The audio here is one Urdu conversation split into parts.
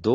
2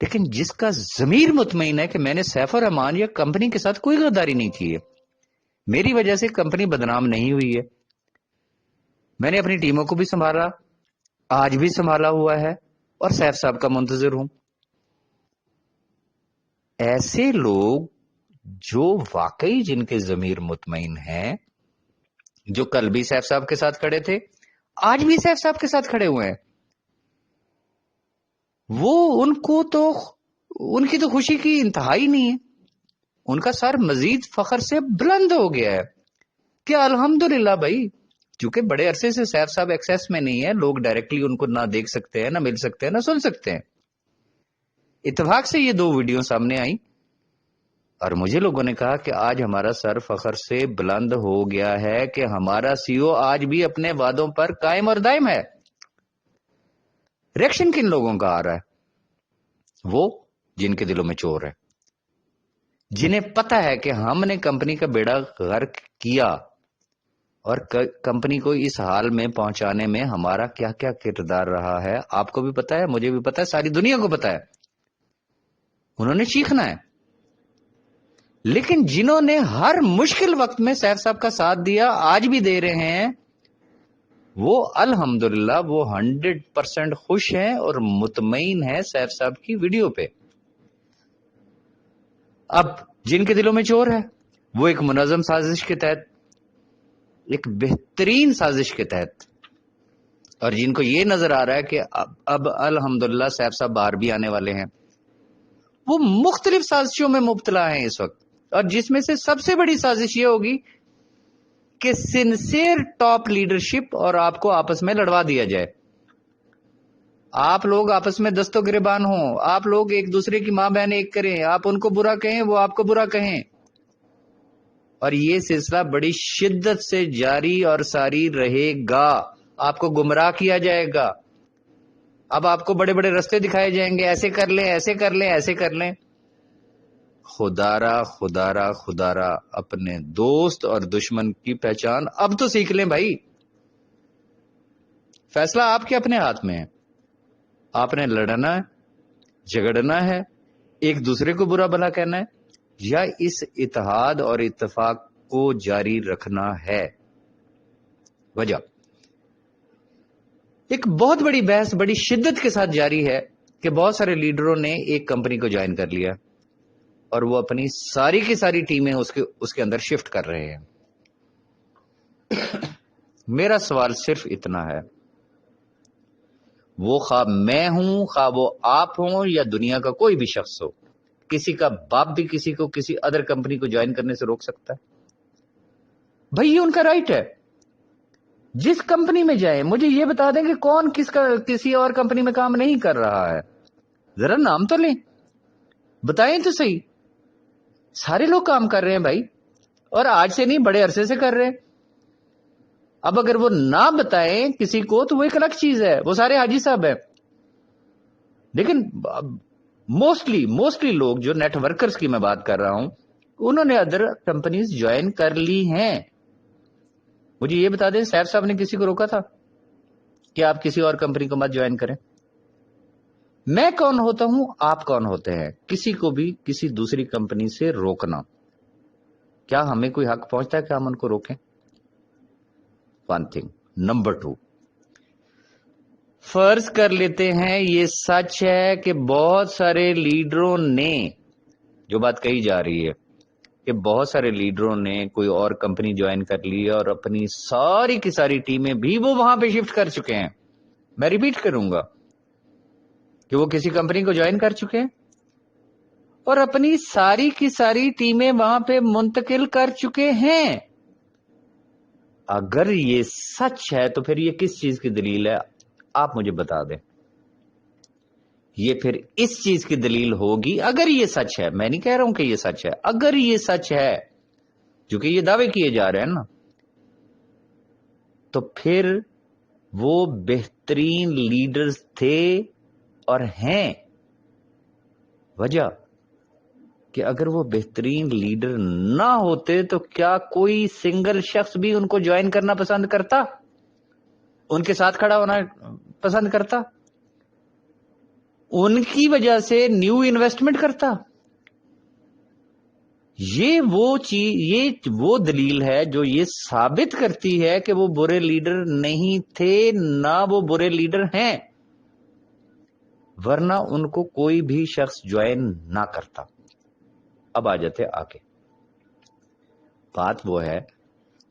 لیکن جس کا ضمیر مطمئن ہے کہ میں نے سیف الرحمان یا کمپنی کے ساتھ کوئی غداری نہیں کی ہے، میری وجہ سے کمپنی بدنام نہیں ہوئی ہے، میں نے اپنی ٹیموں کو بھی سنبھالا، آج بھی سنبھالا ہوا ہے، اور سیف صاحب کا منتظر ہوں. ایسے لوگ جو واقعی جن کے ضمیر مطمئن ہیں، جو کل بھی سیف صاحب کے ساتھ کھڑے تھے، آج بھی سیف صاحب کے ساتھ کھڑے ہوئے ہیں، وہ ان کی تو خوشی کی انتہائی نہیں ہے. ان کا سر مزید فخر سے بلند ہو گیا ہے کہ الحمدللہ بھائی، چونکہ بڑے عرصے سے سیف صاحب ایکسیس میں نہیں ہے، لوگ ڈائریکٹلی ان کو نہ دیکھ سکتے ہیں، نہ مل سکتے ہیں، نہ سن سکتے ہیں. اتفاق سے یہ 2 ویڈیو سامنے آئی اور مجھے لوگوں نے کہا کہ آج ہمارا سر فخر سے بلند ہو گیا ہے کہ ہمارا سی او آج بھی اپنے وعدوں پر قائم اور دائم ہے. ریئیکشن کن لوگوں کا آ رہا ہے؟ وہ جن کے دلوں میں چور ہے، جنہیں پتا ہے کہ ہم نے کمپنی کا بیڑا غرق کیا اور کمپنی کو اس حال میں پہنچانے میں ہمارا کیا کیا کردار رہا ہے. آپ کو بھی پتا ہے، مجھے بھی پتا ہے، ساری دنیا کو پتا ہے. انہوں نے چیخنا ہے. لیکن جنہوں نے ہر مشکل وقت میں سیف صاحب کا ساتھ دیا، آج بھی دے رہے ہیں، وہ الحمدللہ وہ 100% خوش ہیں اور مطمئن ہیں سیف صاحب کی ویڈیو پہ. اب جن کے دلوں میں چور ہے، وہ ایک منظم سازش کے تحت، ایک بہترین سازش کے تحت، اور جن کو یہ نظر آ رہا ہے کہ اب الحمدللہ سیف صاحب باہر بھی آنے والے ہیں، وہ مختلف سازشوں میں مبتلا ہیں اس وقت. اور جس میں سے سب سے بڑی سازش یہ ہوگی کہ سنسیئر ٹاپ لیڈرشپ اور آپ کو آپس میں لڑوا دیا جائے. آپ لوگ آپس میں دست و گریبان ہوں، آپ لوگ ایک دوسرے کی ماں بہن ایک کریں، آپ ان کو برا کہیں، وہ آپ کو برا کہیں، اور یہ سلسلہ بڑی شدت سے جاری اور ساری رہے گا. آپ کو گمراہ کیا جائے گا. اب آپ کو بڑے بڑے رستے دکھائے جائیں گے، ایسے کر لیں، ایسے کر لیں، ایسے کر لیں. خدارا اپنے دوست اور دشمن کی پہچان اب تو سیکھ لیں بھائی. فیصلہ آپ کے اپنے ہاتھ میں ہے. آپ نے لڑنا ہے، جھگڑنا ہے، ایک دوسرے کو برا بھلا کہنا ہے، یا اس اتحاد اور اتفاق کو جاری رکھنا ہے. وجہ ایک بہت بڑی بحث بڑی شدت کے ساتھ جاری ہے کہ بہت سارے لیڈروں نے ایک کمپنی کو جوائن کر لیا اور وہ اپنی ساری کی ساری ٹیمیں اس کے اندر شفٹ کر رہے ہیں. میرا سوال صرف اتنا ہے، وہ خواہ میں ہوں، خواہ وہ آپ ہوں، یا دنیا کا کوئی بھی شخص ہو، کسی کا باپ بھی کسی کو کسی ادر کمپنی کو جوائن کرنے سے روک سکتا ہے؟ بھائی یہ ان کا رائٹ ہے. جس کمپنی میں جائیں، مجھے یہ بتا دیں کہ کون کسی اور کمپنی میں کام نہیں کر رہا ہے. ذرا نام تو لیں، بتائیں تو صحیح. سارے لوگ کام کر رہے ہیں بھائی، اور آج سے نہیں، بڑے عرصے سے کر رہے ہیں. اب اگر وہ نہ بتائیں کسی کو تو وہ ایک الگ چیز ہے، وہ سارے حاجی صاحب ہیں. لیکن موسٹلی لوگ جو نیٹ ورکرز کی میں بات کر رہا ہوں، انہوں نے ادر کمپنیز جوائن کر لی ہیں. مجھے یہ بتا دیں، سیف صاحب نے کسی کو روکا تھا کہ آپ کسی اور کمپنی کو مت جوائن کریں؟ میں کون ہوتا ہوں، آپ کون ہوتے ہیں کسی کو بھی کسی دوسری کمپنی سے روکنا؟ کیا ہمیں کوئی حق پہنچتا ہے کہ ہم ان کو روکیں؟ One thing. نمبر 2، فرض کر لیتے ہیں یہ سچ ہے کہ بہت سارے لیڈروں نے، جو بات کہی جا رہی ہے کہ بہت سارے لیڈروں نے کوئی اور کمپنی جوائن کر لی اور اپنی ساری کی ساری ٹیمیں بھی وہ وہاں پہ شفٹ کر چکے ہیں. میں ریپیٹ کروں گا کہ وہ کسی کمپنی کو جوائن کر چکے ہیں اور اپنی ساری کی ساری ٹیمیں وہاں پہ منتقل کر چکے ہیں. اگر یہ سچ ہے تو پھر یہ کس چیز کی دلیل ہے؟ آپ مجھے بتا دیں. یہ پھر اس چیز کی دلیل ہوگی، اگر یہ سچ ہے، میں نہیں کہہ رہا ہوں کہ یہ سچ ہے، اگر یہ سچ ہے، کیونکہ یہ دعوے کیے جا رہے ہیں نا، تو پھر وہ بہترین لیڈرز تھے اور ہیں. وجہ کہ اگر وہ بہترین لیڈر نہ ہوتے تو کیا کوئی سنگل شخص بھی ان کو جوائن کرنا پسند کرتا، ان کے ساتھ کھڑا ہونا پسند کرتا؟ ان کی وجہ سے نیو انویسٹمنٹ کرتا. یہ وہ چیز، یہ وہ دلیل ہے جو یہ ثابت کرتی ہے کہ وہ برے لیڈر نہیں تھے، نہ وہ برے لیڈر ہیں، ورنہ ان کو کوئی بھی شخص جوائن نہ کرتا. اب آ جاتے آگے. بات وہ ہے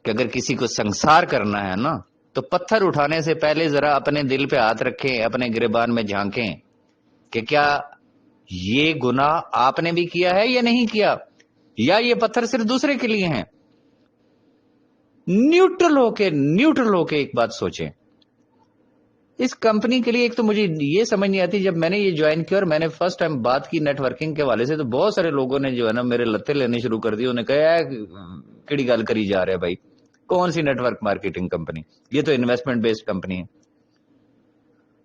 کہ اگر کسی کو سنسار کرنا ہے نا تو پتھر اٹھانے سے پہلے ذرا اپنے دل پہ ہاتھ رکھیں، اپنے گریبان میں جھانکیں کہ کیا یہ گناہ آپ نے بھی کیا ہے یا نہیں کیا، یا یہ پتھر صرف دوسرے کے لیے ہیں. نیوٹرل ہو کے ایک بات سوچیں. اس کمپنی کے لیے ایک تو مجھے یہ سمجھ نہیں آتی، جب میں نے یہ جوائن کیا اور میں نے فرسٹ ٹائم بات کی نیٹ ورکنگ کے حوالے سے، تو بہت سارے لوگوں نے جو ہے نا میرے لتے لینے شروع کر دی. انہیں کہا کیڑی گل کری جا رہا ہے بھائی، کون سی نیٹ ورک مارکیٹنگ کمپنی، یہ تو انویسٹمنٹ بیسڈ کمپنی ہے.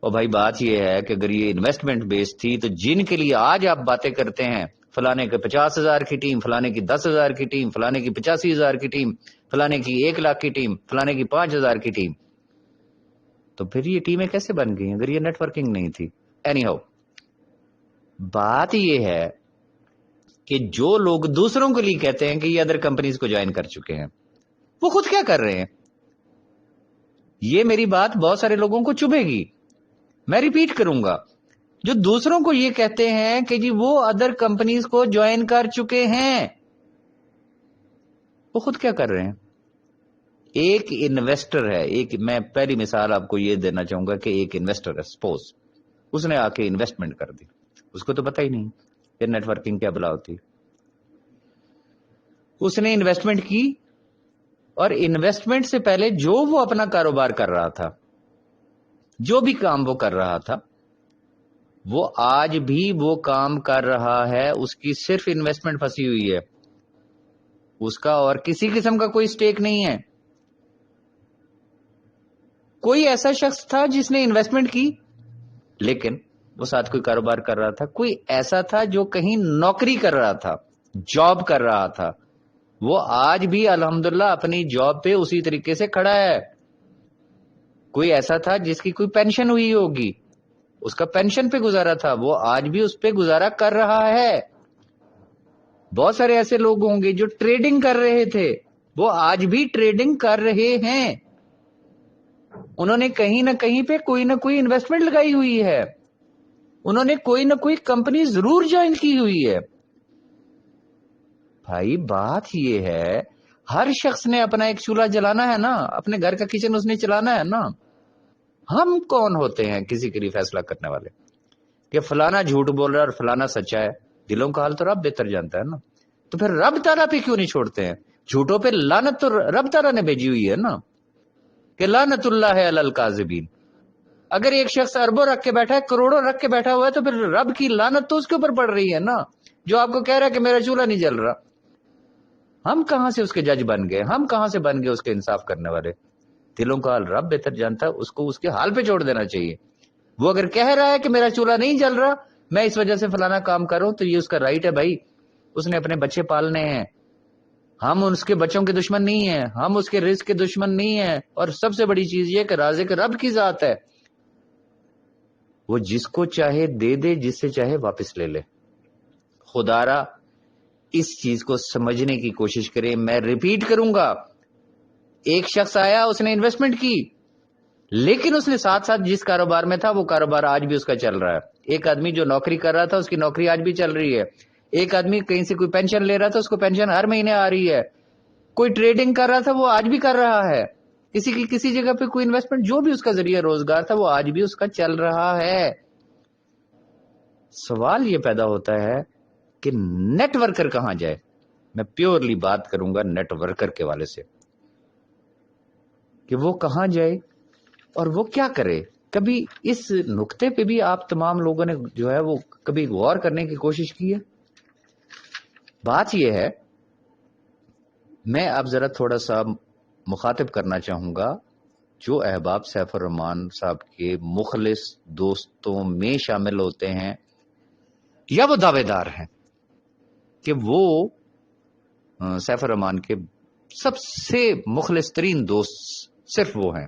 اور بھائی بات یہ ہے کہ اگر یہ انویسٹمنٹ بیسڈ تھی تو جن کے لیے آج آپ باتیں کرتے ہیں، فلانے کے 50,000 کی ٹیم، فلانے کی 10,000 کی ٹیم، فلانے کی 85,000 کی ٹیم، فلانے کی 1,00,000 کی ٹیم، فلانے کی 5,000 کی ٹیم، تو پھر یہ ٹیمیں کیسے بن گئی اگر یہ نیٹ ورکنگ نہیں تھی؟ اینی ہاؤ، بات یہ ہے کہ جو لوگ دوسروں کے لیے کہتے ہیں کہ یہ ادر کمپنیز کو جوائن کر چکے ہیں، وہ خود کیا کر رہے ہیں؟ یہ میری بات بہت سارے لوگوں کو چبھے گی، میں ریپیٹ کروں گا. جو دوسروں کو یہ کہتے ہیں کہ جی وہ ادر کمپنیز کو جوائن کر چکے ہیں، وہ خود کیا کر رہے ہیں؟ ایک انویسٹر ہے، میں پہلی مثال آپ کو یہ دینا چاہوں گا کہ ایک انویسٹر ہے، سپوز اس نے آ کے انویسٹمنٹ کر دی، اس کو تو پتہ ہی نہیں کہ نیٹ ورکنگ کیا بلا ہوتی. اس نے انویسٹمنٹ کی، اور انویسٹمنٹ سے پہلے جو وہ اپنا کاروبار کر رہا تھا، جو بھی کام وہ کر رہا تھا، وہ آج بھی وہ کام کر رہا ہے. اس کی صرف انویسٹمنٹ پھنسی ہوئی ہے، اس کا اور کسی قسم کا کوئی سٹیک نہیں ہے. کوئی ایسا شخص تھا جس نے انویسٹمنٹ کی لیکن وہ ساتھ کوئی کاروبار کر رہا تھا. کوئی ایسا تھا جو کہیں نوکری کر رہا تھا، جاب کر رہا تھا، وہ آج بھی الحمدللہ اپنی جاب پہ اسی طریقے سے کھڑا ہے. کوئی ایسا تھا جس کی کوئی پینشن ہوئی ہوگی، اس کا پینشن پہ گزارا تھا، وہ آج بھی اس پہ گزارا کر رہا ہے. بہت سارے ایسے لوگ ہوں گے جو ٹریڈنگ کر رہے تھے، وہ آج بھی ٹریڈنگ کر رہے ہیں. انہوں نے کہیں نہ کہیں پہ کوئی نہ کوئی انویسٹمنٹ لگائی ہوئی ہے، انہوں نے کوئی نہ کوئی کمپنی ضرور جوائن کی ہوئی ہے. بھائی بات یہ ہے، ہر شخص نے اپنا ایک چولہا جلانا ہے نا، اپنے گھر کا کچن اس نے چلانا ہے نا. ہم کون ہوتے ہیں کسی کے لیے فیصلہ کرنے والے کہ فلانا جھوٹ بول رہا ہے اور فلانا سچا ہے؟ دلوں کا حال تو رب بہتر جانتا ہے نا. تو پھر رب تعالیٰ پہ کیوں نہیں چھوڑتے ہیں؟ جھوٹوں پہ لعنت تو رب تعالیٰ نے بھیجی ہوئی ہے نا، کہ لعنت اللہ علی الکاذبین. اگر ایک شخص اربوں رکھ کے بیٹھا ہے، کروڑوں رکھ کے بیٹھا ہوا ہے، تو پھر رب کی لعنت تو اس کے اوپر پڑ رہی ہے نا، جو آپ کو کہہ رہا ہے کہ میرا چولہا نہیں جل رہا. ہم کہاں سے اس کے جج بن گئے؟ ہم کہاں سے بن گئے اس کے انصاف کرنے والے؟ دلوں کا حال رب بہتر جانتا ہے، اس کو اس کے حال پہ چھوڑ دینا چاہیے. وہ اگر کہہ رہا ہے کہ میرا چولہا نہیں جل رہا، میں اس وجہ سے فلانا کام کروں، تو یہ اس کا رائٹ ہے بھائی، اس نے اپنے بچے پالنے ہیں. ہم اس کے بچوں کے دشمن نہیں ہیں، ہم اس کے رزق کے دشمن نہیں ہیں. اور سب سے بڑی چیز یہ کہ رازق رب کی ذات ہے، وہ جس کو چاہے دے دے، جس سے چاہے واپس لے لے. خدا را اس چیز کو سمجھنے کی کوشش کریں. میں ریپیٹ کروں گا، ایک شخص آیا، اس نے انویسٹمنٹ کی، لیکن اس نے ساتھ ساتھ جس کاروبار میں تھا وہ کاروبار آج بھی اس کا چل رہا ہے. ایک آدمی جو نوکری کر رہا تھا، اس کی نوکری آج بھی چل رہی ہے. ایک آدمی کہیں سے کوئی پینشن لے رہا تھا، اس کو پینشن ہر مہینے آ رہی ہے. کوئی ٹریڈنگ کر رہا تھا، وہ آج بھی کر رہا ہے. کسی کی کسی جگہ پہ کوئی انویسٹمنٹ، جو بھی اس کا ذریعہ روزگار تھا، وہ آج بھی اس کا چل رہا ہے. سوال یہ پیدا ہوتا ہے کہ نیٹ ورکر کہاں جائے؟ میں پیورلی بات کروں گا نیٹ ورکر کے والے سے، کہ وہ کہاں جائے اور وہ کیا کرے. کبھی اس نقطے پہ بھی آپ تمام لوگوں نے جو ہے وہ کبھی غور کرنے کی کوشش کی ہے؟ بات یہ ہے، میں اب ذرا تھوڑا سا مخاطب کرنا چاہوں گا جو احباب سیف الرحمان صاحب کے مخلص دوستوں میں شامل ہوتے ہیں، یا وہ دعوے دار ہیں کہ وہ سیف الرحمان کے سب سے مخلص ترین دوست صرف وہ ہیں،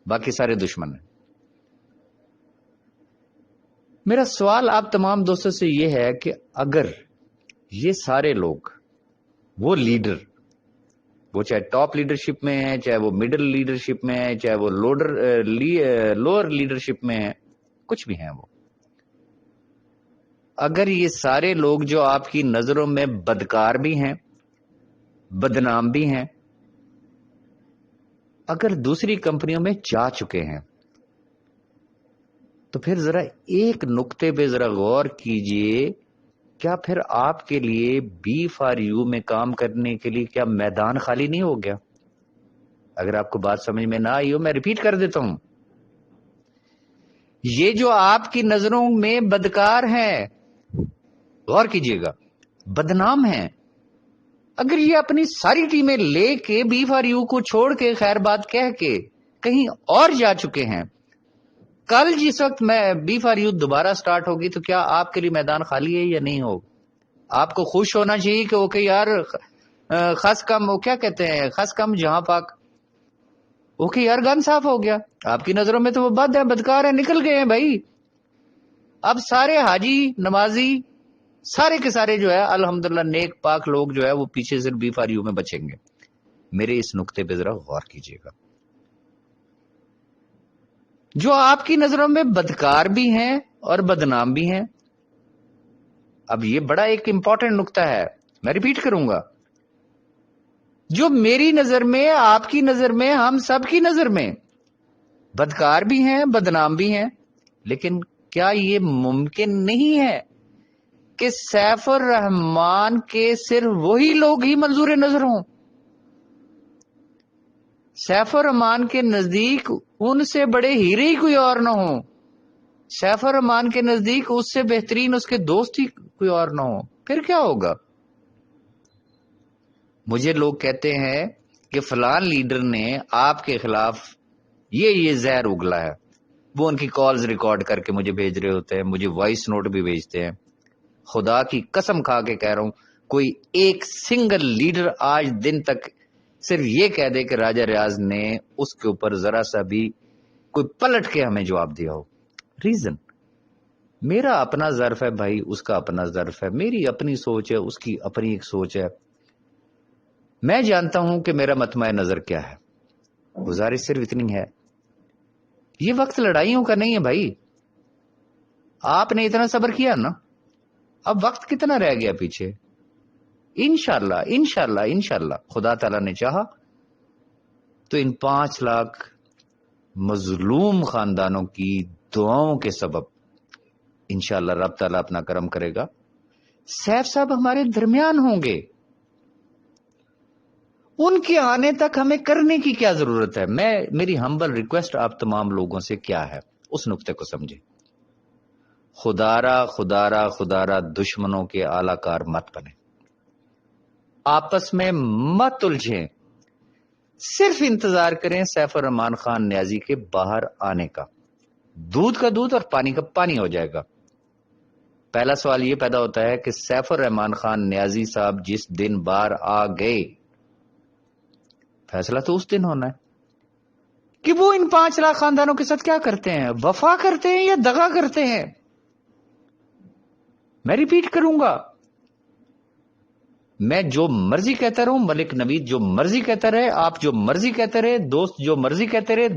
باقی سارے دشمن ہیں. میرا سوال آپ تمام دوستوں سے یہ ہے کہ اگر یہ سارے لوگ، وہ لیڈر، وہ چاہے ٹاپ لیڈرشپ میں ہے، چاہے وہ مڈل لیڈرشپ میں ہے، چاہے وہ لوور لیڈرشپ میں ہے، کچھ بھی ہیں وہ، اگر یہ سارے لوگ جو آپ کی نظروں میں بدکار بھی ہیں، بدنام بھی ہیں، اگر دوسری کمپنیوں میں جا چکے ہیں، تو پھر ذرا ایک نقطے پہ ذرا غور کیجئے، کیا پھر آپ کے لیے B4U میں کام کرنے کے لیے کیا میدان خالی نہیں ہو گیا؟ اگر آپ کو بات سمجھ میں نہ آئی ہو، میں ریپیٹ کر دیتا ہوں، یہ جو آپ کی نظروں میں بدکار ہیں، غور کیجئے گا، بدنام ہیں، اگر یہ اپنی ساری ٹیمیں لے کے B4U کو چھوڑ کے خیر بات کہہ کے کہیں اور جا چکے ہیں، کل جس وقت میں B4U دوبارہ سٹارٹ ہوگی تو کیا آپ کے لیے میدان خالی ہے یا نہیں ہوگا؟ آپ کو خوش ہونا چاہیے کہ اوکے یار، خس کم، وہ کیا کہتے ہیں، خس کم جہاں پاک، اوکے یار گن صاف ہو گیا، آپ کی نظروں میں تو وہ بد ہے، بدکار ہے، نکل گئے ہیں بھائی، اب سارے حاجی نمازی سارے کے سارے جو ہے الحمدللہ نیک پاک لوگ جو ہے وہ پیچھے صرف B4U میں بچیں گے۔ میرے اس نقطے پہ ذرا غور کیجیے گا، جو آپ کی نظروں میں بدکار بھی ہیں اور بدنام بھی ہیں، اب یہ بڑا ایک امپورٹنٹ نقطہ ہے، میں ریپیٹ کروں گا، جو میری نظر میں، آپ کی نظر میں، ہم سب کی نظر میں بدکار بھی ہیں، بدنام بھی ہیں، لیکن کیا یہ ممکن نہیں ہے کہ سیف الرحمان کے صرف وہی لوگ ہی منظور نظر ہوں؟ سیف الرحمان کے نزدیک ان سے بڑے ہیرے ہی کوئی اور نہ ہوں، سیف الرحمان کے نزدیک اس سے بہترین اس کے دوست ہی کوئی اور نہ ہوں، پھر کیا ہوگا؟ مجھے لوگ کہتے ہیں کہ فلان لیڈر نے آپ کے خلاف یہ زہر اگلا ہے، وہ ان کی کالز ریکارڈ کر کے مجھے بھیج رہے ہوتے ہیں، مجھے وائس نوٹ بھی بھیجتے ہیں، خدا کی قسم کھا کے کہہ رہا ہوں، کوئی ایک سنگل لیڈر آج دن تک صرف یہ کہہ دے کہ راجہ ریاض نے اس کے اوپر ذرا سا بھی کوئی پلٹ کے ہمیں جواب دیا ہو۔ ریزن میرا اپنا ظرف ہے بھائی، اس کا اپنا ظرف ہے، میری اپنی سوچ ہے، اس کی اپنی ایک سوچ ہے، میں جانتا ہوں کہ میرا مطمع نظر کیا ہے، گزارش صرف اتنی ہے، یہ وقت لڑائیوں کا نہیں ہے بھائی، آپ نے اتنا صبر کیا نا، اب وقت کتنا رہ گیا پیچھے، انشاءاللہ انشاءاللہ انشاءاللہ خدا تعالیٰ نے چاہا تو ان 5 لاکھ مظلوم خاندانوں کی دعاؤں کے سبب انشاءاللہ رب تعالیٰ اپنا کرم کرے گا، سیف صاحب ہمارے درمیان ہوں گے، ان کے آنے تک ہمیں کرنے کی کیا ضرورت ہے؟ میری ہمبل ریکویسٹ آپ تمام لوگوں سے کیا ہے، اس نقطے کو سمجھے، خدارا دشمنوں کے اعلی کار مت بنے، آپس میں مت الجھیں، صرف انتظار کریں سیف الرحمان خان نیازی کے باہر آنے کا، دودھ کا دودھ اور پانی کا پانی ہو جائے گا۔ پہلا سوال یہ پیدا ہوتا ہے کہ سیف الرحمان خان نیازی صاحب جس دن باہر آ گئے، فیصلہ تو اس دن ہونا ہے کہ وہ ان 5 لاکھ خاندانوں کے ساتھ کیا کرتے ہیں، وفا کرتے ہیں یا دغا کرتے ہیں۔ میں ریپیٹ کروں گا، میں جو مرضی کہتا رہوں، ملک نوید جو مرضی کہتا رہے، آپ جو مرضی کہتے رہے، دوست جو مرضی کہتے رہے،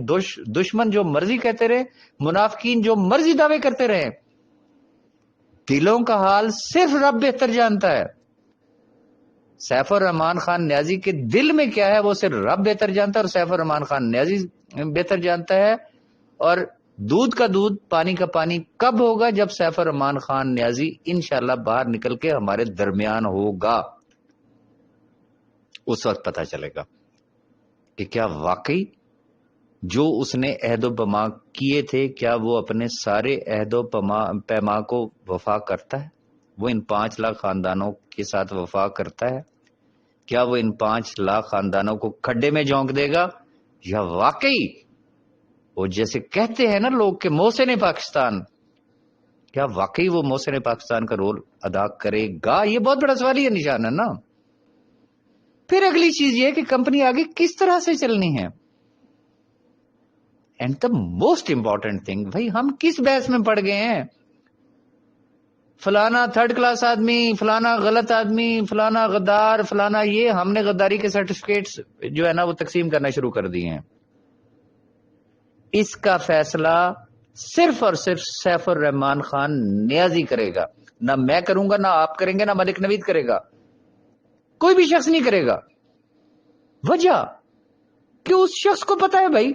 دشمن جو مرضی کہتے رہے، منافقین جو مرضی دعوے کرتے رہے، دلوں کا حال صرف رب بہتر جانتا ہے، سیف الرحمان خان نیازی کے دل میں کیا ہے وہ صرف رب بہتر جانتا ہے، اور سیف الرحمان خان نیازی بہتر جانتا ہے، اور دودھ کا دودھ پانی کا پانی کب ہوگا؟ جب سیف الرحمان خان نیازی انشاءاللہ باہر نکل کے ہمارے درمیان ہوگا، اس وقت پتہ چلے گا کہ کیا واقعی جو اس نے عہد و پیما کیے تھے، کیا وہ اپنے سارے عہد و پیما کو وفا کرتا ہے، وہ ان 5 لاکھ خاندانوں کے ساتھ وفا کرتا ہے، کیا وہ ان 5 لاکھ خاندانوں کو کھڈے میں جھونک دے گا، یا واقعی وہ جیسے کہتے ہیں نا لوگ کہ محسن پاکستان، کیا واقعی وہ محسن پاکستان کا رول ادا کرے گا؟ یہ بہت بڑا سوالیہ نشان ہے نا۔ پھر اگلی چیز یہ کہ کمپنی آگے کس طرح سے چلنی ہے، and the most important thing, بھائی ہم کس بحث میں پڑ گئے ہیں؟ فلانا تھرڈ کلاس آدمی، فلانا غلط آدمی، فلانا غدار، فلانا یہ، ہم نے غداری کے سرٹیفکیٹس جو ہے نا وہ تقسیم کرنا شروع کر دیے ہیں. اس کا فیصلہ صرف اور صرف سیف الرحمان خان نیازی کرے گا. نہ میں کروں گا، نہ آپ کریں گے، نہ ملک نوید کرے گا، کوئی بھی شخص نہیں کرے گا. وجہ کہ اس شخص کو پتا ہے بھائی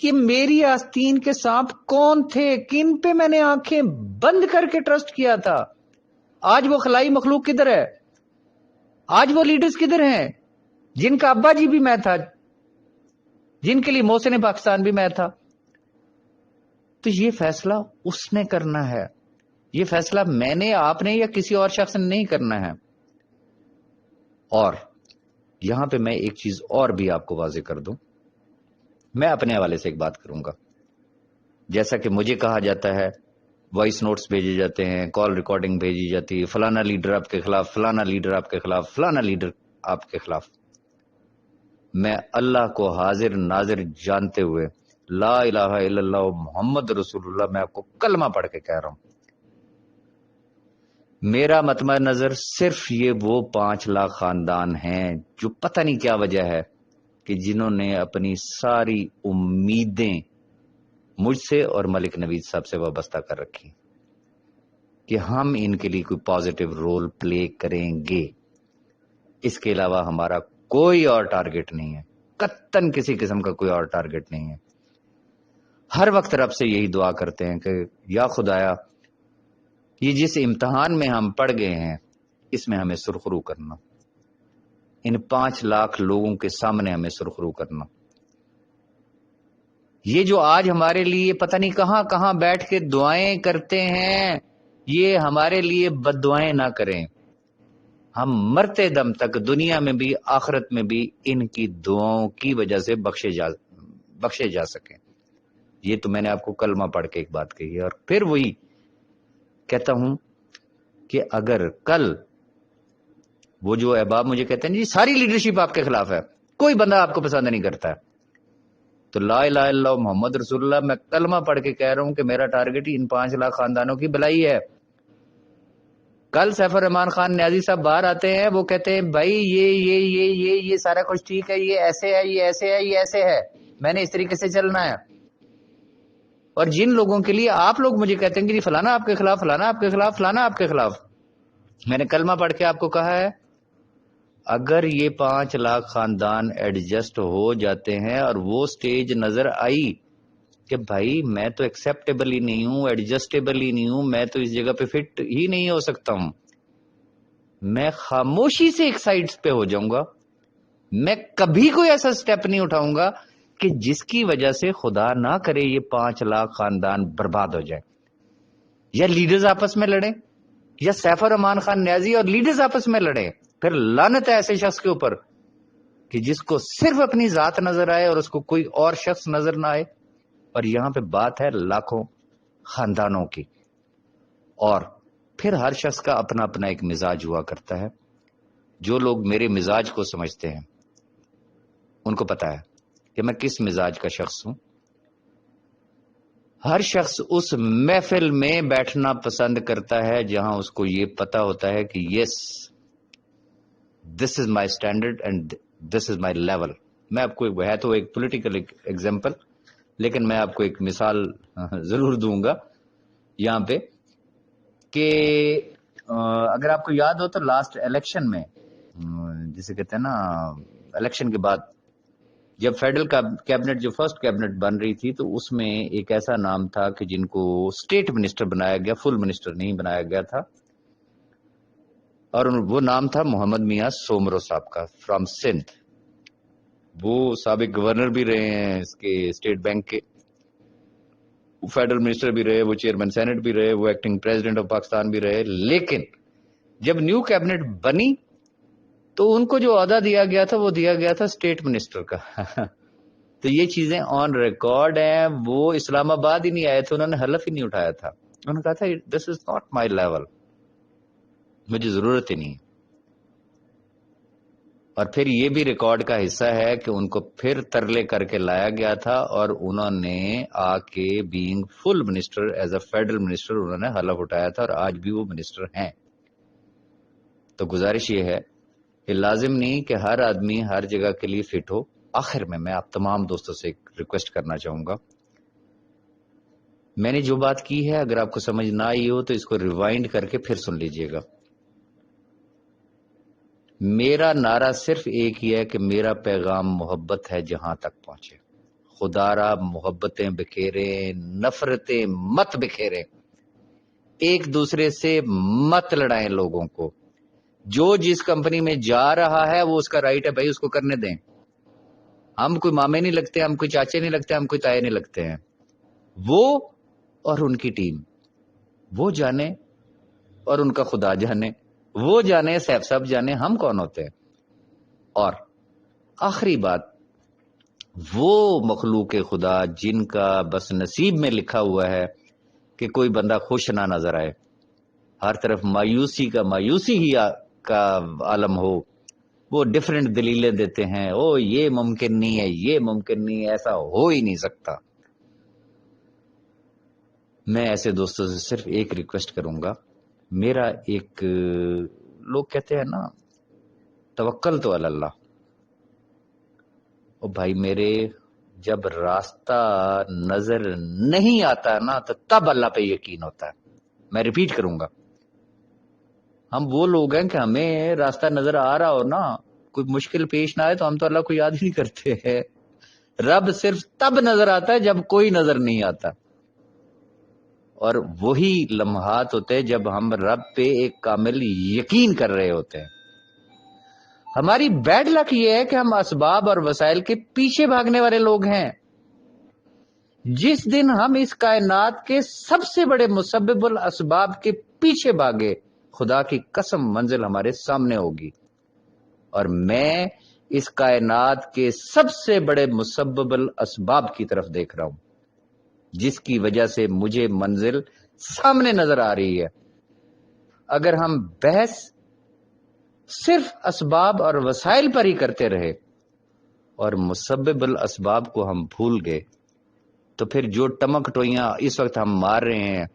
کہ میری آستین کے سانپ کون تھے، کن پہ میں نے آنکھیں بند کر کے ٹرسٹ کیا تھا. آج وہ خلائی مخلوق کدھر ہے؟ آج وہ لیڈرز کدھر ہیں جن کا ابا جی بھی میں تھا، جن کے لیے محسن پاکستان بھی میں تھا؟ تو یہ فیصلہ اس نے کرنا ہے، یہ فیصلہ میں نے، آپ نے، یا کسی اور شخص نے نہیں کرنا ہے. اور یہاں پہ میں ایک چیز اور بھی آپ کو واضح کر دوں. میں اپنے حوالے سے ایک بات کروں گا. جیسا کہ مجھے کہا جاتا ہے، وائس نوٹس بھیجے جاتے ہیں، کال ریکارڈنگ بھیجی جاتی ہے، فلانا لیڈر آپ کے خلاف، فلانا لیڈر آپ کے خلاف، فلانا لیڈر آپ کے خلاف. میں اللہ کو حاضر ناظر جانتے ہوئے، لا الہ الا اللہ محمد رسول اللہ، میں آپ کو کلمہ پڑھ کے کہہ رہا ہوں، میرا مطمع نظر صرف یہ وہ 5 لاکھ خاندان ہیں جو پتہ نہیں کیا وجہ ہے کہ جنہوں نے اپنی ساری امیدیں مجھ سے اور ملک نوید صاحب سے وابستہ کر رکھی کہ ہم ان کے لیے کوئی پازیٹیو رول پلے کریں گے. اس کے علاوہ ہمارا کوئی اور ٹارگٹ نہیں ہے، قطعاً کسی قسم کا کوئی اور ٹارگٹ نہیں ہے. ہر وقت رب سے یہی دعا کرتے ہیں کہ یا خدایا، یہ جس امتحان میں ہم پڑ گئے ہیں اس میں ہمیں سرخرو کرنا، ان 5 لاکھ لوگوں کے سامنے ہمیں سرخرو کرنا. یہ جو آج ہمارے لیے پتہ نہیں کہاں کہاں بیٹھ کے دعائیں کرتے ہیں، یہ ہمارے لیے بد دعائیں نہ کریں. ہم مرتے دم تک دنیا میں بھی آخرت میں بھی ان کی دعاؤں کی وجہ سے بخشے جا سکیں. یہ تو میں نے آپ کو کلمہ پڑھ کے ایک بات کہی ہے. اور پھر وہی کہتا ہوں کہ اگر کل وہ جو احباب مجھے کہتے ہیں جی ساری لیڈرشپ آپ کے خلاف ہے، کوئی بندہ آپ کو پسند نہیں کرتا ہے، تو لا الہ الا اللہ محمد رسول اللہ، میں کلمہ پڑھ کے کہہ رہا ہوں کہ میرا ٹارگٹ ہی ان 5 لاکھ خاندانوں کی بلائی ہے. کل سیف الرحمان خان نیازی صاحب باہر آتے ہیں، وہ کہتے ہیں بھائی یہ سارا کچھ ٹھیک ہے، یہ ایسے ہے، یہ ایسے ہے، یہ ایسے ہے، میں نے اس طریقے سے چلنا ہے. اور جن لوگوں کے لیے آپ لوگ مجھے کہتے ہیں کہ جی فلانا آپ کے خلاف، فلانا آپ کے خلاف، فلانا آپ کے خلاف، میں نے کلمہ پڑھ کے آپ کو کہا ہے اگر یہ 5 لاکھ خاندان ایڈجسٹ ہو جاتے ہیں اور وہ سٹیج نظر آئی کہ بھائی میں تو ایکسیپٹیبل ہی نہیں ہوں، ایڈجسٹیبل ہی نہیں ہوں، میں تو اس جگہ پہ فٹ ہی نہیں ہو سکتا ہوں، میں خاموشی سے ایک سائڈ پہ ہو جاؤں گا. میں کبھی کوئی ایسا سٹیپ نہیں اٹھاؤں گا کہ جس کی وجہ سے خدا نہ کرے یہ 5 لاکھ خاندان برباد ہو جائے، یا لیڈرز آپس میں لڑیں، یا سیف الرحمان خان نیازی اور لیڈرز آپس میں لڑیں. پھر لعنت ہے ایسے شخص کے اوپر کہ جس کو صرف اپنی ذات نظر آئے اور اس کو کوئی اور شخص نظر نہ آئے. اور یہاں پہ بات ہے لاکھوں خاندانوں کی. اور پھر ہر شخص کا اپنا اپنا ایک مزاج ہوا کرتا ہے. جو لوگ میرے مزاج کو سمجھتے ہیں ان کو پتا ہے کہ میں کس مزاج کا شخص ہوں. ہر شخص اس محفل میں بیٹھنا پسند کرتا ہے جہاں اس کو یہ پتا ہوتا ہے کہ yes this is my standard and this is my level. میں آپ کو ہے تو ایک پولیٹیکل ایگزامپل، لیکن میں آپ کو ایک مثال ضرور دوں گا یہاں پہ کہ اگر آپ کو یاد ہو تو لاسٹ الیکشن میں جسے کہتے ہیں نا الیکشن کے بعد جب فیڈرل کیبنٹ جو فرسٹ کیبنٹ بن رہی تھی تو اس میں ایک ایسا نام تھا کہ جن کو اسٹیٹ منسٹر بنایا گیا، فل منسٹر نہیں بنایا گیا تھا، اور وہ نام تھا محمد میاں سومرو صاحب کا فرام سندھ. وہ سابق گورنر بھی رہے ہیں اس کے اسٹیٹ بینک کے، فیڈرل منسٹر بھی رہے، وہ چیئرمین سینٹ بھی رہے، وہ ایکٹنگ پریزیڈنٹ آف پاکستان بھی رہے. لیکن جب نیو کیبنٹ بنی تو ان کو جو عہدہ دیا گیا تھا وہ دیا گیا تھا اسٹیٹ منسٹر کا. تو یہ چیزیں آن ریکارڈ ہیں. وہ اسلام آباد ہی نہیں آئے تھے، انہوں نے حلف ہی نہیں اٹھایا تھا، انہوں نے کہا تھا دس از ناٹ مائی لیول، مجھے ضرورت ہی نہیں. اور پھر یہ بھی ریکارڈ کا حصہ ہے کہ ان کو پھر ترلے کر کے لایا گیا تھا اور انہوں نے آ کے being full minister as a federal minister انہوں نے حلف اٹھایا تھا اور آج بھی وہ منسٹر ہیں. تو گزارش یہ ہے کہ لازم نہیں کہ ہر آدمی ہر جگہ کے لیے فٹ ہو. آخر میں آپ تمام دوستوں سے ایک ریکویسٹ کرنا چاہوں گا، میں نے جو بات کی ہے اگر آپ کو سمجھ نہ آئی ہو تو اس کو ریوائنڈ کر کے پھر سن لیجئے گا. میرا نعرہ صرف ایک ہی ہے کہ میرا پیغام محبت ہے جہاں تک پہنچے. خدا را محبتیں بکھیریں، نفرتیں مت بکھیریں، ایک دوسرے سے مت لڑائیں لوگوں کو. جو جس کمپنی میں جا رہا ہے وہ اس کا رائٹ ہے بھائی، اس کو کرنے دیں. ہم کوئی مامے نہیں لگتے، ہم کوئی چاچے نہیں لگتے، ہم کوئی تائے نہیں لگتے ہیں. وہ اور ان کی ٹیم وہ جانے اور ان کا خدا جانے، وہ جانے، سیف صاحب جانے ہم کون ہوتے ہیں. اور آخری بات، وہ مخلوق خدا جن کا بس نصیب میں لکھا ہوا ہے کہ کوئی بندہ خوش نہ نظر آئے، ہر طرف مایوسی ہی کا عالم ہو، وہ ڈیفرنٹ دلیلیں دیتے ہیں، او یہ ممکن نہیں ہے، یہ ممکن نہیں ہے، ایسا ہو ہی نہیں سکتا. میں ایسے دوستوں سے صرف ایک ریکویسٹ کروں گا. میرا ایک، لوگ کہتے ہیں نا توکل تو اللہ. او بھائی میرے، جب راستہ نظر نہیں آتا نا تو تب اللہ پہ یقین ہوتا ہے. میں ریپیٹ کروں گا، ہم وہ لوگ ہیں کہ ہمیں راستہ نظر آ رہا ہو نا، کوئی مشکل پیش نہ آئے تو ہم تو اللہ کو یاد ہی نہیں کرتے ہیں. رب صرف تب نظر آتا ہے جب کوئی نظر نہیں آتا، اور وہی لمحات ہوتے ہیں جب ہم رب پہ ایک کامل یقین کر رہے ہوتے ہیں. ہماری بیڈ لک یہ ہے کہ ہم اسباب اور وسائل کے پیچھے بھاگنے والے لوگ ہیں. جس دن ہم اس کائنات کے سب سے بڑے مسبب الاسباب کے پیچھے بھاگے، خدا کی قسم منزل ہمارے سامنے ہوگی. اور میں اس کائنات کے سب سے بڑے مسبب الاسباب کی طرف دیکھ رہا ہوں جس کی وجہ سے مجھے منزل سامنے نظر آ رہی ہے. اگر ہم بحث صرف اسباب اور وسائل پر ہی کرتے رہے اور مسبب الاسباب کو ہم بھول گئے تو پھر جو ٹمک ٹوئیاں اس وقت ہم مار رہے ہیں،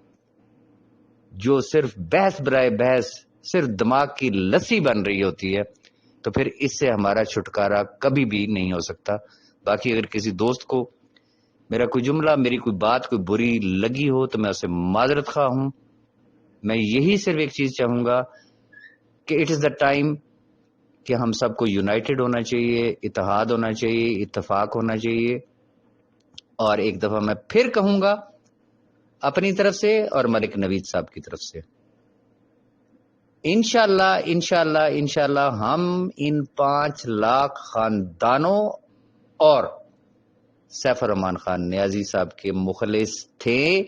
جو صرف بحث برائے بحث صرف دماغ کی لسی بن رہی ہوتی ہے، تو پھر اس سے ہمارا چھٹکارا کبھی بھی نہیں ہو سکتا. باقی اگر کسی دوست کو میرا کوئی جملہ، میری کوئی بات کوئی بری لگی ہو تو میں اسے معذرت خواہ ہوں. میں یہی صرف ایک چیز چاہوں گا کہ اٹ از دا ٹائم کہ ہم سب کو یونائٹڈ ہونا چاہیے، اتحاد ہونا چاہیے، اتفاق ہونا چاہیے. اور ایک دفعہ میں پھر کہوں گا اپنی طرف سے اور ملک نوید صاحب کی طرف سے، انشاءاللہ ہم ان 5 لاکھ خاندانوں اور سیف الرحمان خان نیازی صاحب کے مخلص تھے،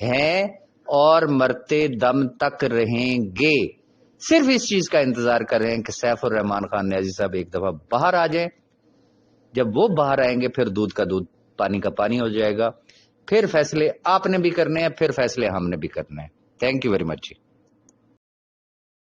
ہیں اور مرتے دم تک رہیں گے. صرف اس چیز کا انتظار کر رہے ہیں کہ سیف الرحمان خان نیازی صاحب ایک دفعہ باہر آ جائیں. جب وہ باہر آئیں گے پھر دودھ کا دودھ، پانی کا پانی ہو جائے گا. پھر فیصلے آپ نے بھی کرنے ہیں، پھر فیصلے ہم نے بھی کرنے ہیں. Thank you very much.